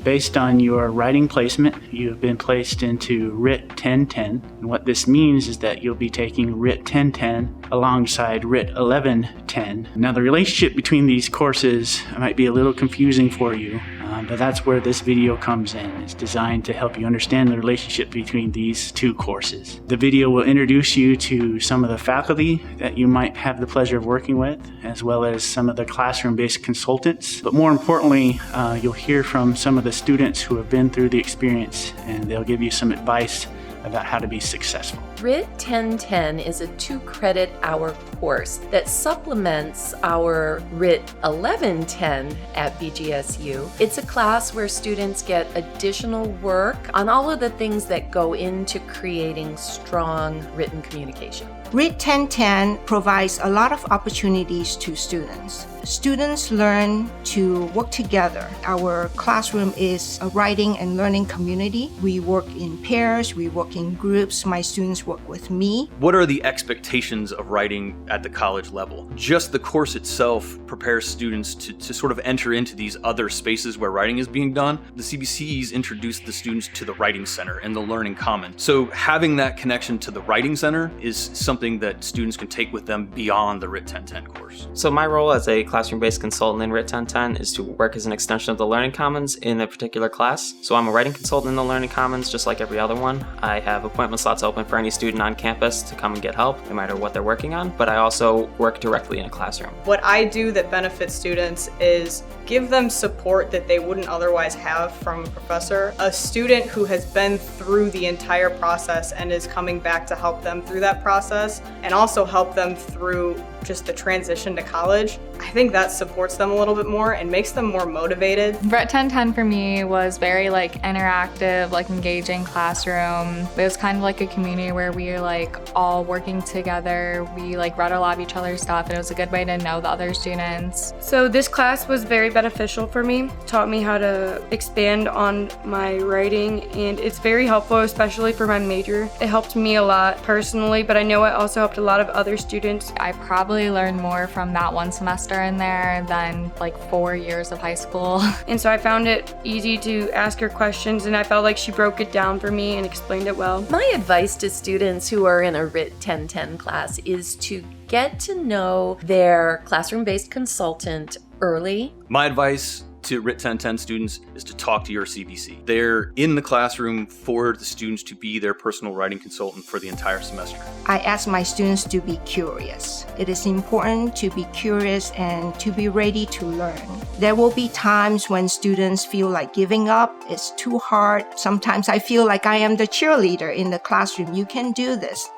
Based on your writing placement, you have been placed into WRIT 1010. And what this means is that you'll be taking WRIT 1010 alongside WRIT 1110. Now, the relationship between these courses might be a little confusing for you, but that's where this video comes in. It's designed to help you understand the relationship between these two courses. The video will introduce you to some of the faculty that you might have the pleasure of working with, as well as some of the classroom-based consultants. But more importantly, you'll hear from some of the students who have been through the experience, and they'll give you some advice about how to be successful. WRIT 1010 is a 2-credit hour course that supplements our WRIT 1110 at BGSU. It's a class where students get additional work on all of the things that go into creating strong written communication. WRIT 1010 provides a lot of opportunities to students. Students learn to work together. Our classroom is a writing and learning community. We work in pairs, we work in groups. My students work with me. What are the expectations of writing at the college level? Just the course itself prepares students to sort of enter into these other spaces where writing is being done. The CBCs introduced the students to the Writing Center and the Learning Commons. So having that connection to the Writing Center is something that students can take with them beyond the WRIT 1010 course. So my role as a classroom-based consultant in WRIT 1010 is to work as an extension of the Learning Commons in a particular class. So I'm a writing consultant in the Learning Commons just like every other one. I have appointment slots open for any student on campus to come and get help, no matter what they're working on, but I also work directly in a classroom. What I do that benefits students is give them support that they wouldn't otherwise have from a professor. A student who has been through the entire process and is coming back to help them through that process and also help them through just the transition to college, I think that supports them a little bit more and makes them more motivated. WRIT 1010 for me was very interactive, engaging classroom. It was kind of like a community where we were all working together. We read a lot of each other's stuff, and it was a good way to know the other students. So this class was very beneficial for me. Taught me how to expand on my writing, and it's very helpful, especially for my major. It helped me a lot personally, but I know it also helped a lot of other students. I probably learned more from that one semester in there than 4 years of high school. And so I found it easy to ask her questions, and I felt like she broke it down for me and explained it well. My advice to students who are in a WRIT 1010 class is to get to know their classroom-based consultant early. My advice to WRIT 1010 students is to talk to your CBC. They're in the classroom for the students to be their personal writing consultant for the entire semester. I ask my students to be curious. It is important to be curious and to be ready to learn. There will be times when students feel like giving up. It's too hard. Sometimes I feel like I am the cheerleader in the classroom. You can do this.